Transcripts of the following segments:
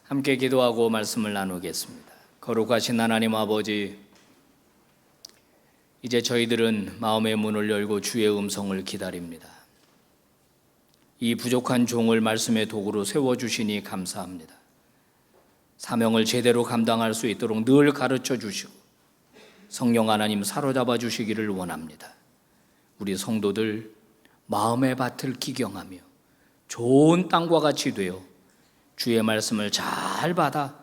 함께 기도하고 말씀을 나누겠습니다. 거룩하신 하나님 아버지, 이제 저희들은 마음의 문을 열고 주의 음성을 기다립니다. 이 부족한 종을 말씀의 도구로 세워주시니 감사합니다. 사명을 제대로 감당할 수 있도록 늘 가르쳐 주시고 성령 하나님 사로잡아 주시기를 원합니다. 우리 성도들 마음의 밭을 기경하며 좋은 땅과 같이 되어 주의 말씀을 잘 받아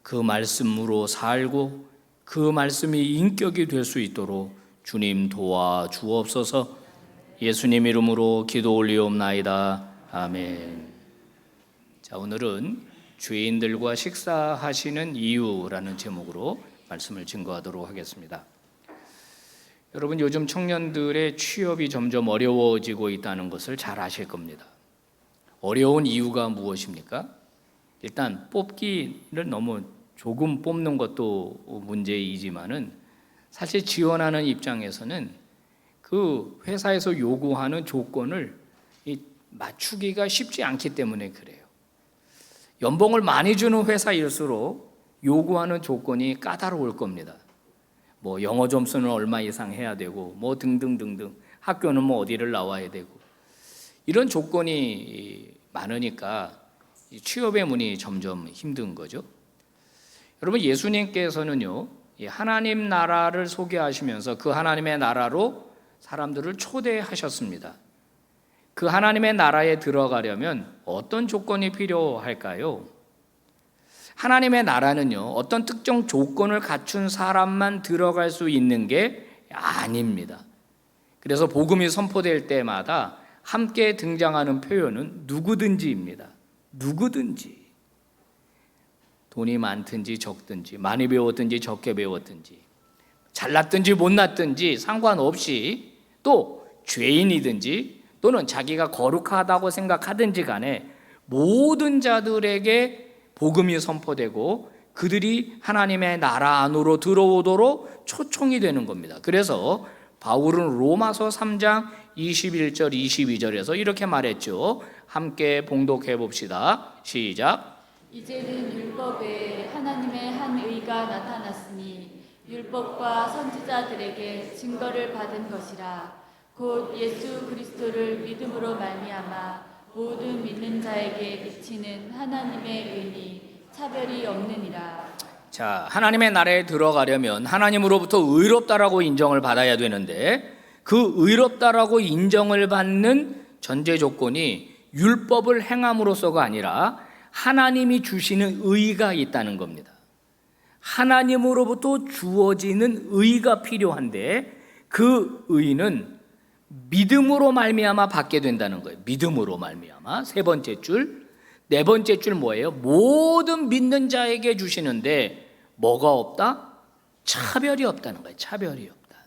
그 말씀으로 살고 그 말씀이 인격이 될 수 있도록 주님 도와주옵소서. 예수님 이름으로 기도 올리옵나이다. 아멘. 자, 오늘은 죄인들과 식사하시는 이유라는 제목으로 말씀을 증거하도록 하겠습니다. 여러분, 요즘 청년들의 취업이 점점 어려워지고 있다는 것을 잘 아실 겁니다. 어려운 이유가 무엇입니까? 일단 뽑기를 너무 조금 뽑는 것도 문제이지만은 사실 지원하는 입장에서는 그 회사에서 요구하는 조건을 맞추기가 쉽지 않기 때문에 그래요. 연봉을 많이 주는 회사일수록 요구하는 조건이 까다로울 겁니다. 뭐 영어 점수는 얼마 이상 해야 되고 뭐 등등등등, 학교는 뭐 어디를 나와야 되고, 이런 조건이 많으니까 취업의 문이 점점 힘든 거죠. 여러분, 예수님께서는요, 하나님 나라를 소개하시면서 그 하나님의 나라로 사람들을 초대하셨습니다. 그 하나님의 나라에 들어가려면 어떤 조건이 필요할까요? 하나님의 나라는요, 어떤 특정 조건을 갖춘 사람만 들어갈 수 있는 게 아닙니다. 그래서 복음이 선포될 때마다 함께 등장하는 표현은 누구든지입니다. 누구든지. 돈이 많든지 적든지, 많이 배웠든지 적게 배웠든지, 잘났든지 못났든지 상관없이, 또 죄인이든지 또는 자기가 거룩하다고 생각하든지 간에 모든 자들에게 복음이 선포되고 그들이 하나님의 나라 안으로 들어오도록 초청이 되는 겁니다. 그래서 바울은 로마서 3장 21절 22절에서 이렇게 말했죠. 함께 봉독해 봅시다. 시작. 이제는 율법에 하나님의 한 의가 나타났으니 율법과 선지자들에게 증거를 받은 것이라. 곧 예수 그리스도를 믿음으로 말미암아 모든 믿는 자에게 비치는 하나님의 의니 차별이 없느니라. 자, 하나님의 나라에 들어가려면 하나님으로부터 의롭다라고 인정을 받아야 되는데, 그 의롭다라고 인정을 받는 전제 조건이 율법을 행함으로써가 아니라 하나님이 주시는 의가 있다는 겁니다. 하나님으로부터 주어지는 의가 필요한데 그 의는 믿음으로 말미암아 받게 된다는 거예요. 믿음으로 말미암아. 세 번째 줄. 네 번째 줄 뭐예요? 모든 믿는 자에게 주시는데 뭐가 없다? 차별이 없다는 거예요. 차별이 없다.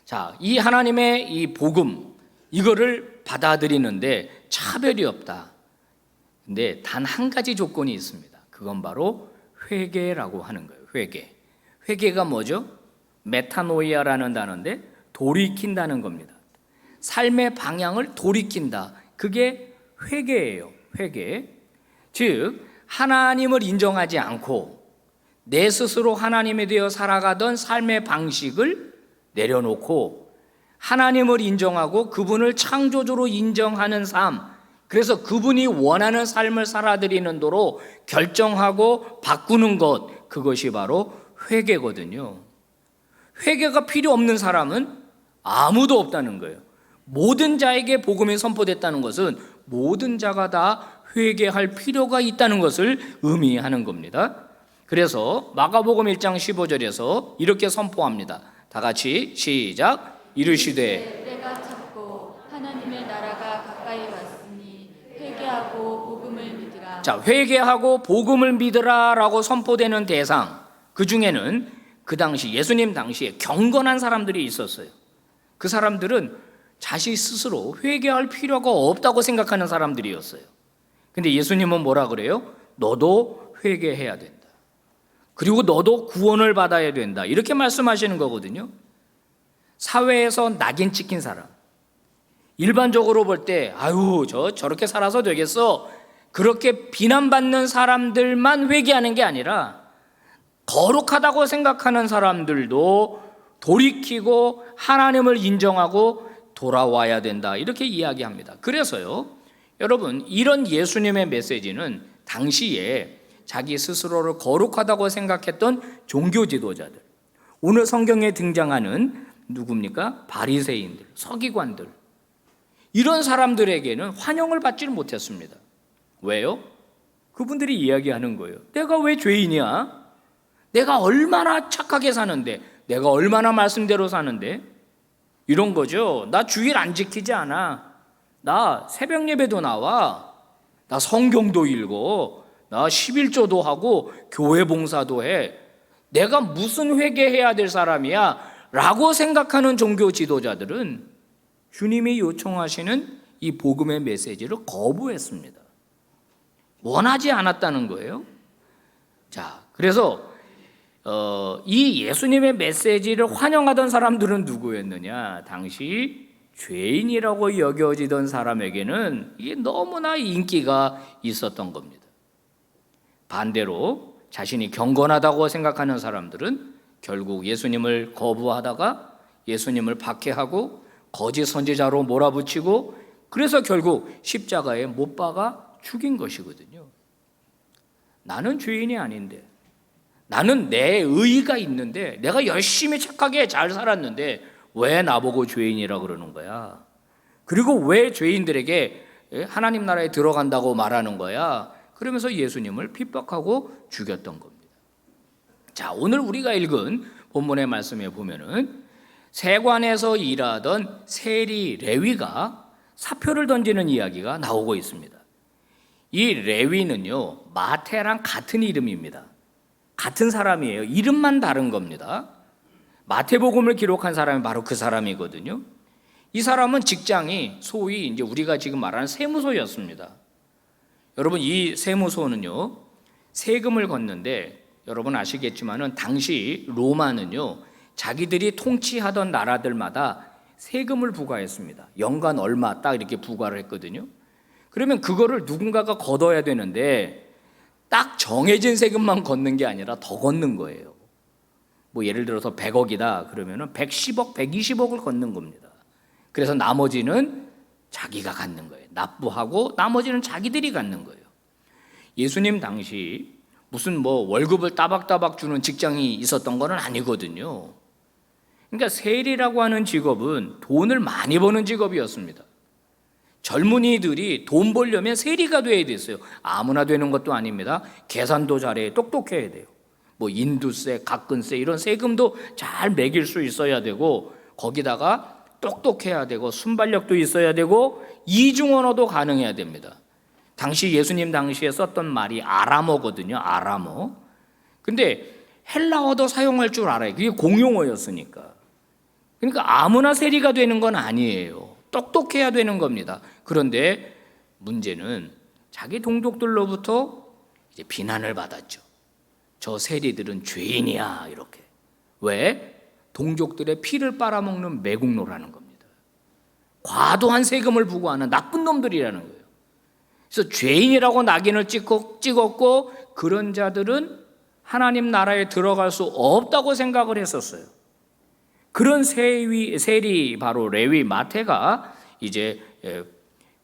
자, 이 하나님의 이 복음, 이거를 받아들이는데 차별이 없다. 근데 단 한 가지 조건이 있습니다. 그건 바로 회개라고 하는 거예요. 회개. 회개가 뭐죠? 메타노이아라는 단어인데 돌이킨다는 겁니다. 삶의 방향을 돌이킨다. 그게 회개예요. 회개. 즉, 하나님을 인정하지 않고 내 스스로 하나님에 대해 살아가던 삶의 방식을 내려놓고 하나님을 인정하고 그분을 창조주로 인정하는 삶, 그래서 그분이 원하는 삶을 살아드리는 도로 결정하고 바꾸는 것, 그것이 바로 회개거든요. 회개가 필요 없는 사람은 아무도 없다는 거예요. 모든 자에게 복음이 선포됐다는 것은 모든 자가 다 회개할 필요가 있다는 것을 의미하는 겁니다. 그래서 마가복음 1장 15절에서 이렇게 선포합니다. 다 같이 시작. 이르시되 때가 찼고 하나님의 나라가 가까이 왔으니 회개하고 복음을 믿으라. 자, 회개하고 복음을 믿으라라고 선포되는 대상, 그 중에는 그 당시 예수님 당시에 경건한 사람들이 있었어요. 그 사람들은 자신 스스로 회개할 필요가 없다고 생각하는 사람들이었어요. 근데 예수님은 뭐라 그래요? 너도 회개해야 된다. 그리고 너도 구원을 받아야 된다. 이렇게 말씀하시는 거거든요. 사회에서 낙인 찍힌 사람, 일반적으로 볼 때 아유 저렇게 살아서 되겠어, 그렇게 비난받는 사람들만 회개하는 게 아니라 거룩하다고 생각하는 사람들도 돌이키고 하나님을 인정하고 돌아와야 된다, 이렇게 이야기합니다. 그래서요, 여러분, 이런 예수님의 메시지는 당시에 자기 스스로를 거룩하다고 생각했던 종교 지도자들, 오늘 성경에 등장하는 누굽니까? 바리새인들, 서기관들, 이런 사람들에게는 환영을 받지를 못했습니다. 왜요? 그분들이 이야기하는 거예요. 내가 왜 죄인이야? 내가 얼마나 착하게 사는데, 내가 얼마나 말씀대로 사는데, 이런 거죠. 나 주일 안 지키지 않아. 나 새벽 예배도 나와. 나 성경도 읽어. 나 11조도 하고 교회 봉사도 해. 내가 무슨 회개해야 될 사람이야? 라고 생각하는 종교 지도자들은 주님이 요청하시는 이 복음의 메시지를 거부했습니다. 원하지 않았다는 거예요. 자, 그래서 이 예수님의 메시지를 환영하던 사람들은 누구였느냐? 당시 죄인이라고 여겨지던 사람에게는 이게 너무나 인기가 있었던 겁니다. 반대로 자신이 경건하다고 생각하는 사람들은 결국 예수님을 거부하다가 예수님을 박해하고 거짓 선지자로 몰아붙이고, 그래서 결국 십자가에 못 박아 죽인 것이거든요. 나는 죄인이 아닌데, 나는 내 의의가 있는데, 내가 열심히 착하게 잘 살았는데 왜 나보고 죄인이라 그러는 거야? 그리고 왜 죄인들에게 하나님 나라에 들어간다고 말하는 거야? 그러면서 예수님을 핍박하고 죽였던 겁니다. 자, 오늘 우리가 읽은 본문의 말씀에 보면은 세관에서 일하던 세리 레위가 사표를 던지는 이야기가 나오고 있습니다. 이 레위는요, 마태랑 같은 이름입니다. 같은 사람이에요. 이름만 다른 겁니다. 마태복음을 기록한 사람이 바로 그 사람이거든요. 이 사람은 직장이 소위 이제 우리가 지금 말하는 세무소였습니다. 여러분, 이 세무소는요, 세금을 걷는데, 여러분 아시겠지만은 당시 로마는요, 자기들이 통치하던 나라들마다 세금을 부과했습니다. 연간 얼마 딱 이렇게 부과를 했거든요. 그러면 그거를 누군가가 걷어야 되는데 딱 정해진 세금만 걷는 게 아니라 더 걷는 거예요. 뭐 예를 들어서 100억이다 그러면은 110억, 120억을 걷는 겁니다. 그래서 나머지는 자기가 갖는 거예요. 납부하고 나머지는 자기들이 갖는 거예요. 예수님 당시 무슨 뭐 월급을 따박따박 주는 직장이 있었던 건 아니거든요. 그러니까 세리라고 하는 직업은 돈을 많이 버는 직업이었습니다. 젊은이들이 돈 벌려면 세리가 돼야 됐어요. 아무나 되는 것도 아닙니다. 계산도 잘해, 똑똑해야 돼요. 뭐 인두세, 가근세 이런 세금도 잘 매길 수 있어야 되고, 거기다가 똑똑해야 되고 순발력도 있어야 되고 이중 언어도 가능해야 됩니다. 당시 예수님 당시에 썼던 말이 아람어거든요. 아람어. 근데 헬라어도 사용할 줄 알아요. 그게 공용어였으니까. 그러니까 아무나 세리가 되는 건 아니에요. 똑똑해야 되는 겁니다. 그런데 문제는 자기 동족들로부터 이제 비난을 받았죠. 저 세리들은 죄인이야, 이렇게. 왜? 동족들의 피를 빨아먹는 매국노라는 겁니다. 과도한 세금을 부과하는 나쁜 놈들이라는 거예요. 그래서 죄인이라고 낙인을 찍었고, 그런 자들은 하나님 나라에 들어갈 수 없다고 생각을 했었어요. 그런 세리 바로 레위 마태가 이제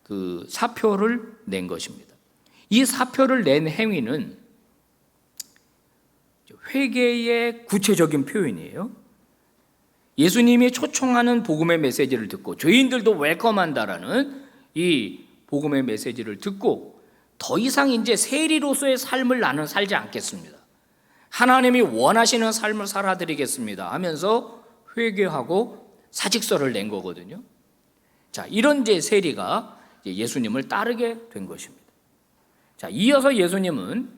그 사표를 낸 것입니다. 이 사표를 낸 행위는 회개의 구체적인 표현이에요. 예수님이 초청하는 복음의 메시지를 듣고 죄인들도 웰컴한다라는 이 복음의 메시지를 듣고 더 이상 이제 세리로서의 삶을 나는 살지 않겠습니다. 하나님이 원하시는 삶을 살아드리겠습니다 하면서 회개하고 사직서를 낸 거거든요. 자, 이런 이제 세리가 예수님을 따르게 된 것입니다. 자, 이어서 예수님은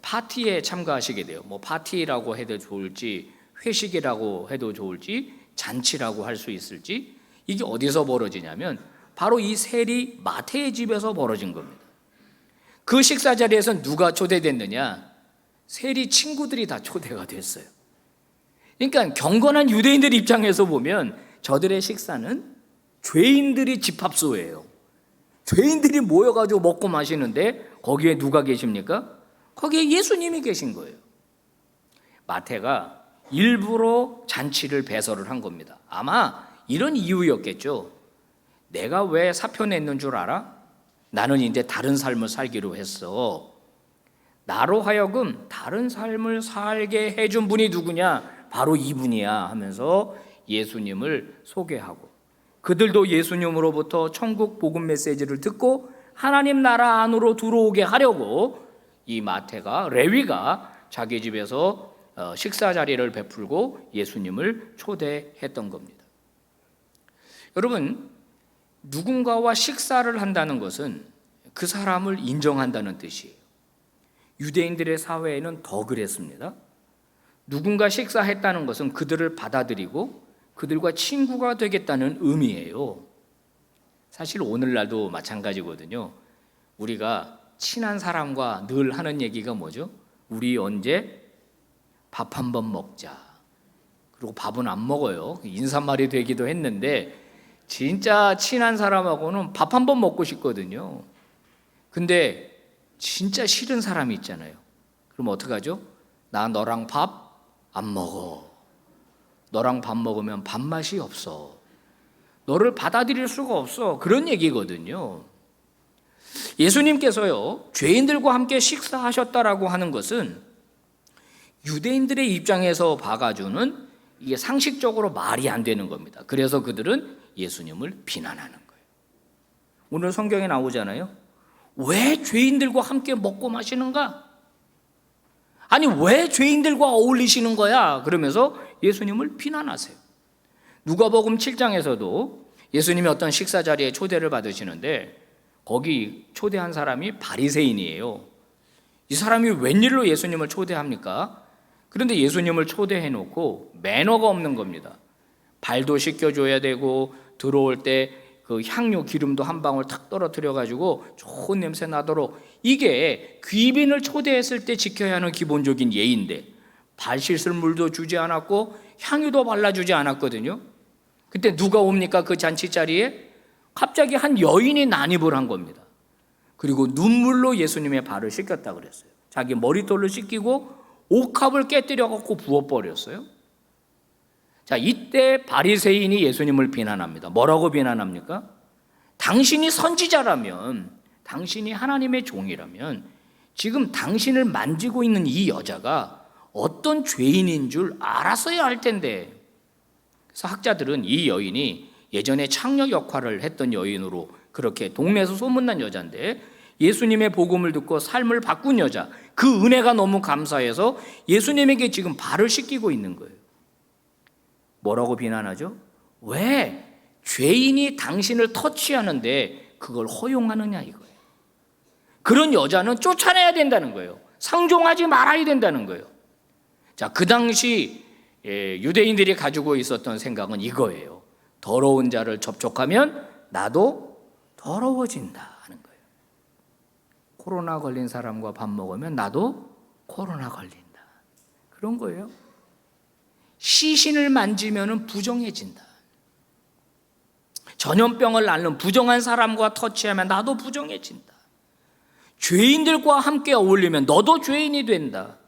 파티에 참가하시게 돼요. 뭐 파티라고 해도 좋을지, 회식이라고 해도 좋을지, 잔치라고 할 수 있을지, 이게 어디서 벌어지냐면 바로 이 세리 마태의 집에서 벌어진 겁니다. 그 식사 자리에서 누가 초대됐느냐? 세리 친구들이 다 초대가 됐어요. 그러니까 경건한 유대인들 입장에서 보면 저들의 식사는 죄인들이 집합소예요. 죄인들이 모여가지고 먹고 마시는데 거기에 누가 계십니까? 거기에 예수님이 계신 거예요. 마태가 일부러 잔치를 배설을 한 겁니다. 아마 이런 이유였겠죠. 내가 왜 사표 냈는 줄 알아? 나는 이제 다른 삶을 살기로 했어. 나로 하여금 다른 삶을 살게 해준 분이 누구냐? 바로 이분이야 하면서 예수님을 소개하고, 그들도 예수님으로부터 천국 복음 메시지를 듣고 하나님 나라 안으로 들어오게 하려고 이 마태가, 레위가 자기 집에서 식사 자리를 베풀고 예수님을 초대했던 겁니다. 여러분, 누군가와 식사를 한다는 것은 그 사람을 인정한다는 뜻이에요. 유대인들의 사회에는 더 그랬습니다. 누군가 식사했다는 것은 그들을 받아들이고 그들과 친구가 되겠다는 의미예요. 사실 오늘날도 마찬가지거든요. 우리가 친한 사람과 늘 하는 얘기가 뭐죠? 우리 언제 밥 한번 먹자. 그리고 밥은 안 먹어요. 인사말이 되기도 했는데 진짜 친한 사람하고는 밥 한번 먹고 싶거든요. 근데 진짜 싫은 사람이 있잖아요. 그럼 어떡하죠? 나 너랑 밥 안 먹어. 너랑 밥 먹으면 밥맛이 없어. 너를 받아들일 수가 없어. 그런 얘기거든요. 예수님께서요, 죄인들과 함께 식사하셨다라고 하는 것은 유대인들의 입장에서 봐가지고는 이게 상식적으로 말이 안 되는 겁니다. 그래서 그들은 예수님을 비난하는 거예요. 오늘 성경에 나오잖아요. 왜 죄인들과 함께 먹고 마시는가? 아니, 왜 죄인들과 어울리시는 거야? 그러면서 예수님을 비난하세요. 누가복음 7장에서도 예수님이 어떤 식사 자리에 초대를 받으시는데 거기 초대한 사람이 바리새인이에요. 이 사람이 웬일로 예수님을 초대합니까? 그런데 예수님을 초대해 놓고 매너가 없는 겁니다. 발도 씻겨줘야 되고 들어올 때 그 향유 기름도 한 방울 탁 떨어뜨려 가지고 좋은 냄새 나도록, 이게 귀빈을 초대했을 때 지켜야 하는 기본적인 예인데 발 씻을 물도 주지 않았고 향유도 발라주지 않았거든요. 그때 누가 옵니까? 그 잔치 자리에 갑자기 한 여인이 난입을 한 겁니다. 그리고 눈물로 예수님의 발을 씻겼다 그랬어요. 자기 머리털로 씻기고 옥합을 깨뜨려 갖고 부어버렸어요. 자, 이때 바리새인이 예수님을 비난합니다. 뭐라고 비난합니까? 당신이 선지자라면, 당신이 하나님의 종이라면 지금 당신을 만지고 있는 이 여자가 어떤 죄인인 줄 알았어야 할 텐데. 그래서 학자들은 이 여인이 예전에 창녀 역할을 했던 여인으로 그렇게 동네에서 소문난 여자인데 예수님의 복음을 듣고 삶을 바꾼 여자, 그 은혜가 너무 감사해서 예수님에게 지금 발을 씻기고 있는 거예요. 뭐라고 비난하죠? 왜 죄인이 당신을 터치하는데 그걸 허용하느냐 이거예요. 그런 여자는 쫓아내야 된다는 거예요. 상종하지 말아야 된다는 거예요. 자, 그 당시 유대인들이 가지고 있었던 생각은 이거예요. 더러운 자를 접촉하면 나도 더러워진다 하는 거예요. 코로나 걸린 사람과 밥 먹으면 나도 코로나 걸린다. 그런 거예요. 시신을 만지면 부정해진다. 전염병을 앓는 부정한 사람과 터치하면 나도 부정해진다. 죄인들과 함께 어울리면 너도 죄인이 된다.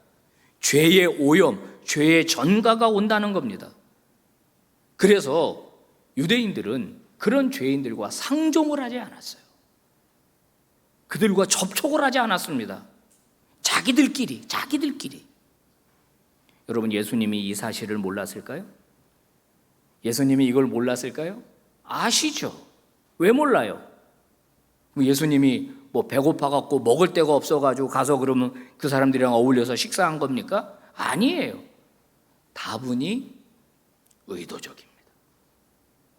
죄의 오염, 죄의 전가가 온다는 겁니다. 그래서 유대인들은 그런 죄인들과 상종을 하지 않았어요. 그들과 접촉을 하지 않았습니다. 자기들끼리. 여러분, 예수님이 이 사실을 몰랐을까요? 예수님이 이걸 몰랐을까요? 아시죠? 왜 몰라요? 예수님이 뭐 배고파갖고 먹을 데가 없어가지고 가서 그러면 그 사람들이랑 어울려서 식사한 겁니까? 아니에요. 다분히 의도적입니다.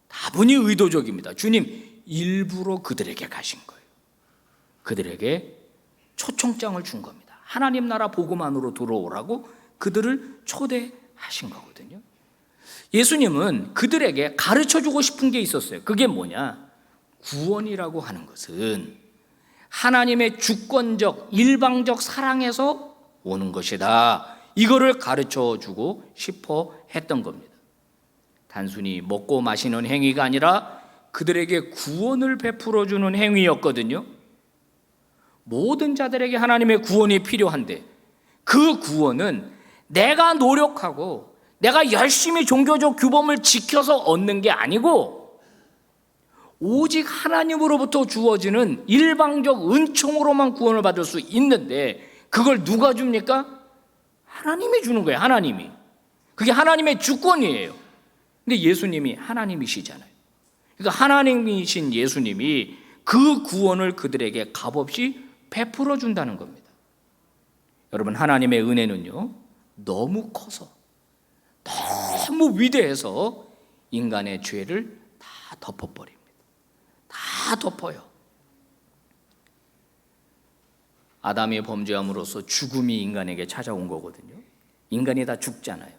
다분히 의도적입니다. 주님 일부러 그들에게 가신 거예요. 그들에게 초청장을 준 겁니다. 하나님 나라 복음 안으로 들어오라고 그들을 초대하신 거거든요. 예수님은 그들에게 가르쳐주고 싶은 게 있었어요. 그게 뭐냐? 구원이라고 하는 것은 하나님의 주권적, 일방적 사랑에서 오는 것이다. 이거를 가르쳐주고 싶어 했던 겁니다. 단순히 먹고 마시는 행위가 아니라 그들에게 구원을 베풀어 주는 행위였거든요. 모든 자들에게 하나님의 구원이 필요한데 그 구원은 내가 노력하고 내가 열심히 종교적 규범을 지켜서 얻는 게 아니고 오직 하나님으로부터 주어지는 일방적 은총으로만 구원을 받을 수 있는데 그걸 누가 줍니까? 하나님이 주는 거예요. 하나님이. 그게 하나님의 주권이에요. 근데 예수님이 하나님이시잖아요. 그러니까 하나님이신 예수님이 그 구원을 그들에게 값없이 베풀어 준다는 겁니다. 여러분, 하나님의 은혜는요 너무 커서 너무 위대해서 인간의 죄를 다 덮어버립니다. 다 덮어요. 아담이 범죄함으로써 죽음이 인간에게 찾아온 거거든요. 인간이 다 죽잖아요.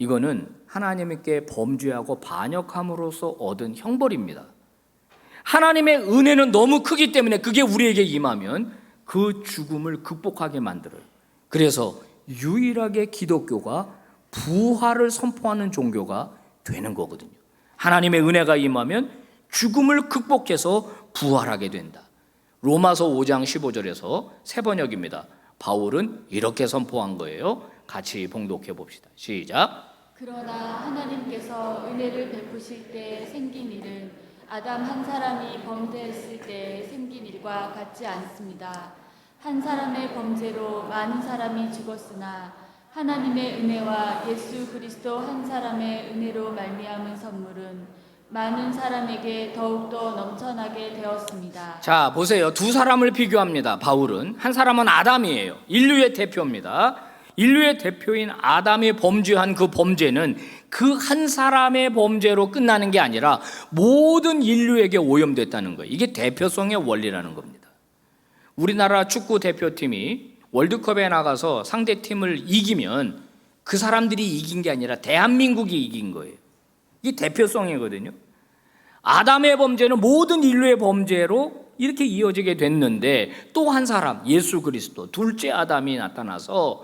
이거는 하나님께 범죄하고 반역함으로써 얻은 형벌입니다. 하나님의 은혜는 너무 크기 때문에 그게 우리에게 임하면 그 죽음을 극복하게 만들어요. 그래서 유일하게 기독교가 부활을 선포하는 종교가 되는 거거든요. 하나님의 은혜가 임하면 죽음을 극복해서 부활하게 된다. 로마서 5장 15절에서 새 번역입니다. 바울은 이렇게 선포한 거예요. 같이 봉독해 봅시다. 시작. 그러나 하나님께서 은혜를 베푸실 때 생긴 일은 아담 한 사람이 범죄했을 때 생긴 일과 같지 않습니다. 한 사람의 범죄로 많은 사람이 죽었으나 하나님의 은혜와 예수 그리스도 한 사람의 은혜로 말미암은 선물은 많은 사람에게 더욱더 넘쳐나게 되었습니다. 자, 보세요. 두 사람을 비교합니다. 바울은 한 사람은 아담이에요. 인류의 대표입니다. 인류의 대표인 아담이 범죄한 그 범죄는 그 한 사람의 범죄로 끝나는 게 아니라 모든 인류에게 오염됐다는 거예요. 이게 대표성의 원리라는 겁니다. 우리나라 축구 대표팀이 월드컵에 나가서 상대팀을 이기면 그 사람들이 이긴 게 아니라 대한민국이 이긴 거예요. 이게 대표성이거든요. 아담의 범죄는 모든 인류의 범죄로 이렇게 이어지게 됐는데 또 한 사람, 예수 그리스도, 둘째 아담이 나타나서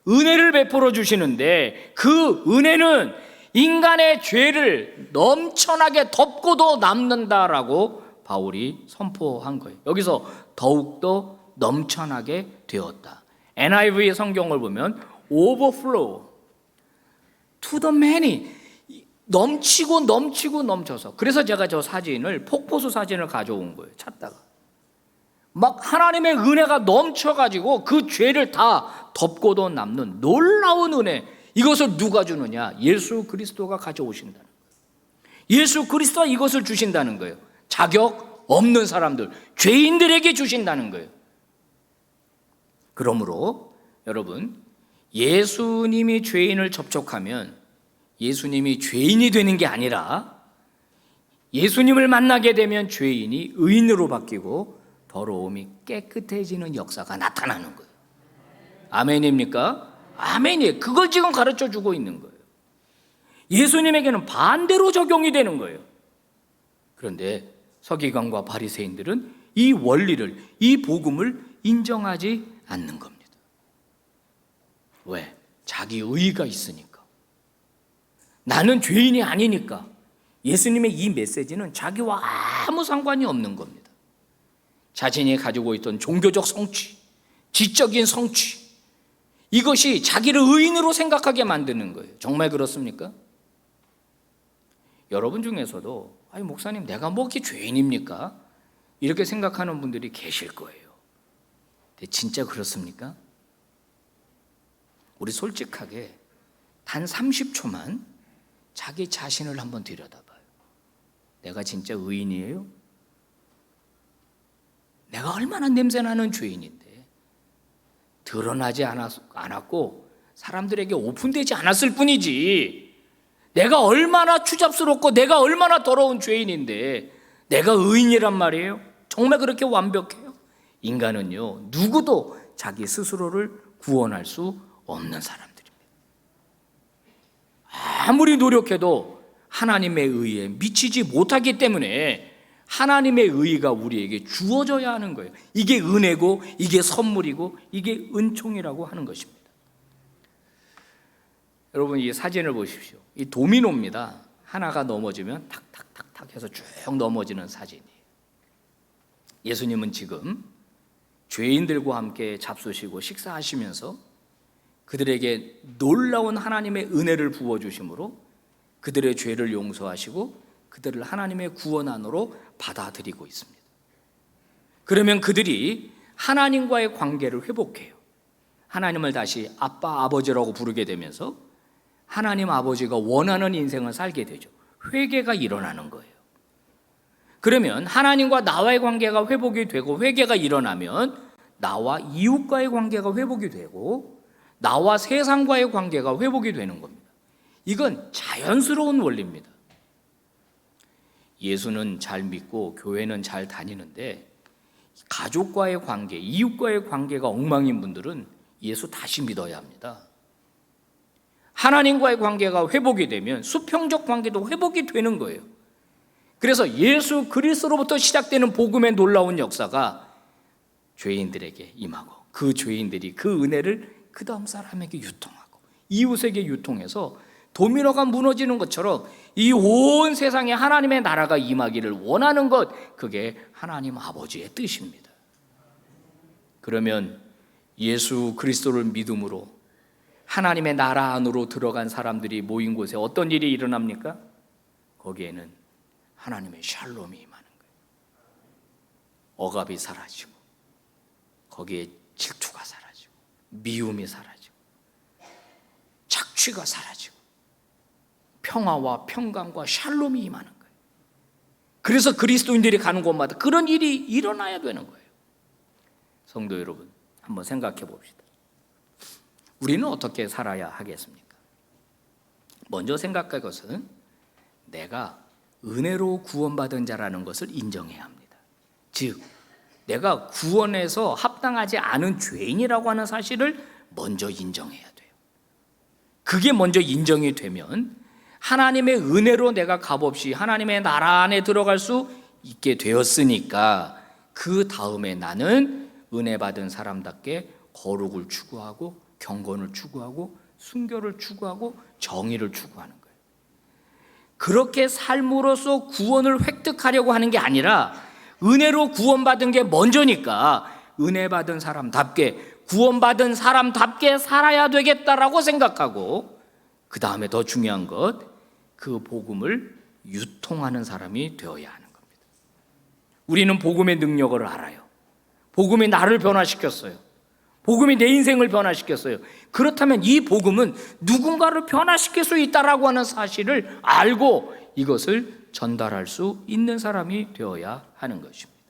은혜를 베풀어 주시는데 그 은혜는 인간의 죄를 넘쳐나게 덮고도 남는다라고 바울이 선포한 거예요. 여기서 더욱더 넘쳐나게 되었다. NIV 성경을 보면 overflow to the many, 넘치고 넘치고 넘쳐서. 그래서 제가 저 사진을, 폭포수 사진을 가져온 거예요. 찾다가 막 하나님의 은혜가 넘쳐가지고 그 죄를 다 덮고도 남는 놀라운 은혜, 이것을 누가 주느냐? 예수 그리스도가 가져오신다는 거예요. 예수 그리스도가 이것을 주신다는 거예요. 자격 없는 사람들, 죄인들에게 주신다는 거예요. 그러므로 여러분, 예수님이 죄인을 접촉하면 예수님이 죄인이 되는 게 아니라 예수님을 만나게 되면 죄인이 의인으로 바뀌고 더러움이 깨끗해지는 역사가 나타나는 거예요. 아멘입니까? 아멘이에요. 그걸 지금 가르쳐 주고 있는 거예요. 예수님에게는 반대로 적용이 되는 거예요. 그런데 서기관과 바리새인들은 이 원리를, 이 복음을 인정하지 않는 겁니다. 왜? 자기 의의가 있으니까. 나는 죄인이 아니니까. 예수님의 이 메시지는 자기와 아무 상관이 없는 겁니다. 자신이 가지고 있던 종교적 성취, 지적인 성취, 이것이 자기를 의인으로 생각하게 만드는 거예요. 정말 그렇습니까? 여러분 중에서도 아니 목사님 내가 뭐 이렇게 죄인입니까? 이렇게 생각하는 분들이 계실 거예요. 근데 진짜 그렇습니까? 우리 솔직하게 단 30초만 자기 자신을 한번 들여다봐요. 내가 진짜 의인이에요? 내가 얼마나 냄새나는 죄인인데 드러나지 않았고 사람들에게 오픈되지 않았을 뿐이지, 내가 얼마나 추잡스럽고 내가 얼마나 더러운 죄인인데 내가 의인이란 말이에요? 정말 그렇게 완벽해요? 인간은요, 누구도 자기 스스로를 구원할 수 없는 사람들입니다. 아무리 노력해도 하나님의 의에 미치지 못하기 때문에 하나님의 의가 우리에게 주어져야 하는 거예요. 이게 은혜고 이게 선물이고 이게 은총이라고 하는 것입니다. 여러분 이 사진을 보십시오. 이 도미노입니다. 하나가 넘어지면 탁탁탁탁 해서 쭉 넘어지는 사진이에요. 예수님은 지금 죄인들과 함께 잡수시고 식사하시면서 그들에게 놀라운 하나님의 은혜를 부어주심으로 그들의 죄를 용서하시고 그들을 하나님의 구원 안으로 받아들이고 있습니다. 그러면 그들이 하나님과의 관계를 회복해요. 하나님을 다시 아빠, 아버지라고 부르게 되면서 하나님 아버지가 원하는 인생을 살게 되죠. 회개가 일어나는 거예요. 그러면 하나님과 나와의 관계가 회복이 되고, 회개가 일어나면 나와 이웃과의 관계가 회복이 되고 나와 세상과의 관계가 회복이 되는 겁니다. 이건 자연스러운 원리입니다. 예수는 잘 믿고 교회는 잘 다니는데 가족과의 관계, 이웃과의 관계가 엉망인 분들은 예수 다시 믿어야 합니다. 하나님과의 관계가 회복이 되면 수평적 관계도 회복이 되는 거예요. 그래서 예수 그리스도로부터 시작되는 복음의 놀라운 역사가 죄인들에게 임하고 그 죄인들이 그 은혜를 그 다음 사람에게 유통하고 이웃에게 유통해서 도미노가 무너지는 것처럼 이 온 세상에 하나님의 나라가 임하기를 원하는 것, 그게 하나님 아버지의 뜻입니다. 그러면 예수 그리스도를 믿음으로 하나님의 나라 안으로 들어간 사람들이 모인 곳에 어떤 일이 일어납니까? 거기에는 하나님의 샬롬이 임하는 거예요. 억압이 사라지고 거기에 질투가 사라지고 미움이 사라지고 착취가 사라지고 평화와 평강과 샬롬이 임하는 거예요. 그래서 그리스도인들이 가는 곳마다 그런 일이 일어나야 되는 거예요. 성도 여러분, 한번 생각해 봅시다. 우리는 어떻게 살아야 하겠습니까? 먼저 생각할 것은 내가 은혜로 구원받은 자라는 것을 인정해야 합니다. 즉, 내가 구원에서 합당하지 않은 죄인이라고 하는 사실을 먼저 인정해야 돼요. 그게 먼저 인정이 되면 하나님의 은혜로 내가 값없이 하나님의 나라 안에 들어갈 수 있게 되었으니까 그 다음에 나는 은혜 받은 사람답게 거룩을 추구하고 경건을 추구하고 순결을 추구하고 정의를 추구하는 거예요. 그렇게 삶으로써 구원을 획득하려고 하는 게 아니라 은혜로 구원받은 게 먼저니까 은혜 받은 사람답게 구원받은 사람답게 살아야 되겠다라고 생각하고 그 다음에 더 중요한 것, 그 복음을 유통하는 사람이 되어야 하는 겁니다. 우리는 복음의 능력을 알아요. 복음이 나를 변화시켰어요. 복음이 내 인생을 변화시켰어요. 그렇다면 이 복음은 누군가를 변화시킬 수 있다라고 하는 사실을 알고 이것을 전달할 수 있는 사람이 되어야 하는 것입니다.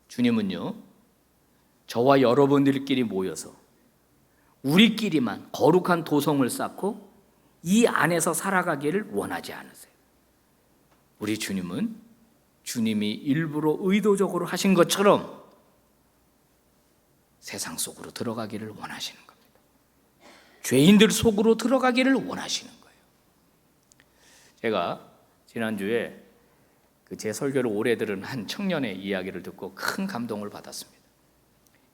주님은요, 저와 여러분들끼리 모여서 우리끼리만 거룩한 도성을 쌓고 이 안에서 살아가기를 원하지 않으세요. 우리 주님은 주님이 일부러 의도적으로 하신 것처럼 세상 속으로 들어가기를 원하시는 겁니다. 죄인들 속으로 들어가기를 원하시는 거예요. 제가 지난주에 제 설교를 오래 들은 한 청년의 이야기를 듣고 큰 감동을 받았습니다.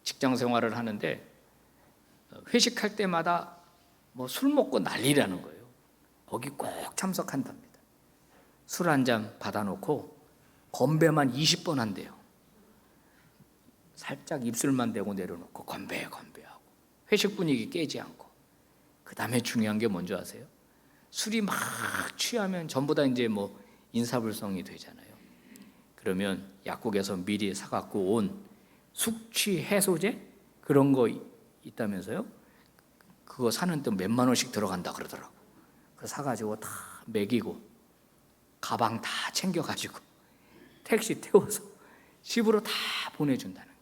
직장 생활을 하는데 회식할 때마다 술 먹고 난리라는 거예요. 거기 꼭 참석한답니다. 술 한 잔 받아놓고 건배만 20번 한대요. 살짝 입술만 대고 내려놓고 건배하고 회식 분위기 깨지 않고. 그 다음에 중요한 게 뭔지 아세요? 술이 막 취하면 전부 다 이제 인사불성이 되잖아요. 그러면 약국에서 미리 사갖고 온 숙취 해소제 그런 거 있다면서요? 그거 사는 데 몇만 원씩 들어간다 그러더라고. 그거 사가지고 다 먹이고 가방 다 챙겨가지고 택시 태워서 집으로 다 보내준다는 거예요.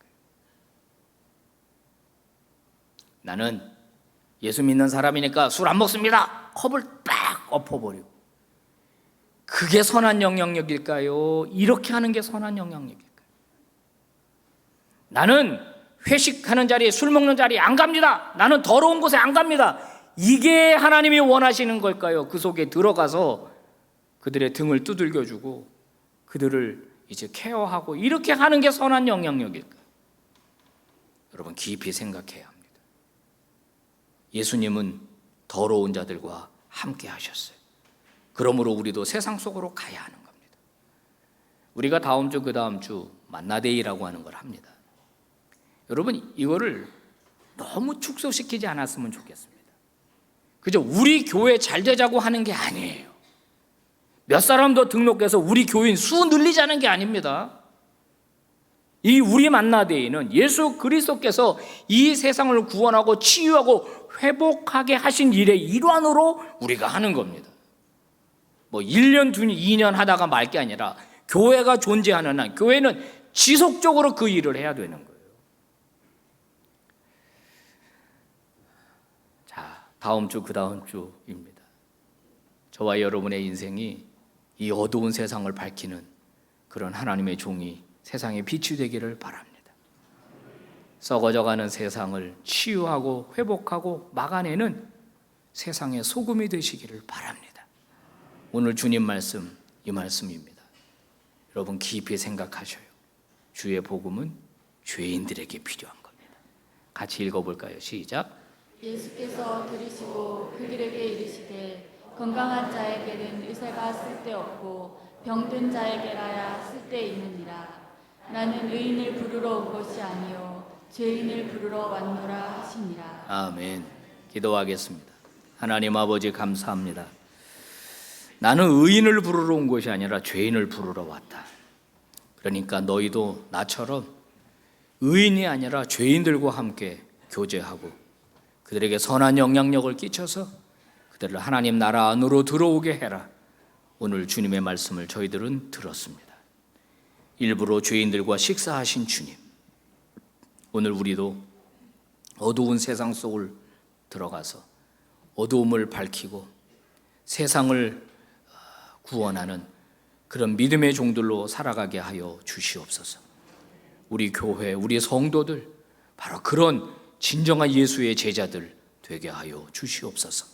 나는 예수 믿는 사람이니까 술 안 먹습니다. 컵을 딱 엎어버리고. 그게 선한 영향력일까요? 이렇게 하는 게 선한 영향력일까요? 나는 회식하는 자리에, 술 먹는 자리에 안 갑니다. 나는 더러운 곳에 안 갑니다. 이게 하나님이 원하시는 걸까요? 그 속에 들어가서 그들의 등을 두들겨주고 그들을 이제 케어하고 이렇게 하는 게 선한 영향력일까요? 여러분, 깊이 생각해야 합니다. 예수님은 더러운 자들과 함께 하셨어요. 그러므로 우리도 세상 속으로 가야 하는 겁니다. 우리가 다음 주, 그 다음 주 만나데이라고 하는 걸 합니다. 여러분, 이거를 너무 축소시키지 않았으면 좋겠습니다. 그저 우리 교회 잘 되자고 하는 게 아니에요. 몇 사람 더 등록해서 우리 교인 수 늘리자는 게 아닙니다. 이 우리 만나데이는 예수 그리스도께서 이 세상을 구원하고 치유하고 회복하게 하신 일의 일환으로 우리가 하는 겁니다. 뭐 1년, 2년 하다가 말 게 아니라 교회가 존재하는 한 교회는 지속적으로 그 일을 해야 되는 거예요. 자, 다음 주, 그 다음 주입니다. 저와 여러분의 인생이 이 어두운 세상을 밝히는 그런 하나님의 종이 세상에 빛이 되기를 바랍니다. 썩어져가는 세상을 치유하고 회복하고 막아내는 세상의 소금이 되시기를 바랍니다. 오늘 주님 말씀, 이 말씀입니다. 여러분 깊이 생각하셔요. 주의 복음은 죄인들에게 필요한 겁니다. 같이 읽어볼까요? 시작. 예수께서 들으시고 그들에게 이르시되 건강한 자에게는 의사가 쓸데없고 병든 자에게라야 쓸데있느니라. 나는 의인을 부르러 온 것이 아니요 죄인을 부르러 왔노라 하시니라. 아멘. 기도하겠습니다. 하나님 아버지 감사합니다. 나는 의인을 부르러 온 것이 아니라 죄인을 부르러 왔다. 그러니까 너희도 나처럼 의인이 아니라 죄인들과 함께 교제하고 그들에게 선한 영향력을 끼쳐서 그들을 하나님 나라 안으로 들어오게 해라. 오늘 주님의 말씀을 저희들은 들었습니다. 일부러 죄인들과 식사하신 주님, 오늘 우리도 어두운 세상 속을 들어가서 어두움을 밝히고 세상을 구원하는 그런 믿음의 종들로 살아가게 하여 주시옵소서. 우리 교회, 우리 성도들 바로 그런 진정한 예수의 제자들 되게 하여 주시옵소서.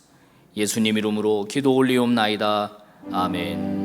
예수님 이름으로 기도 올리옵나이다. 아멘.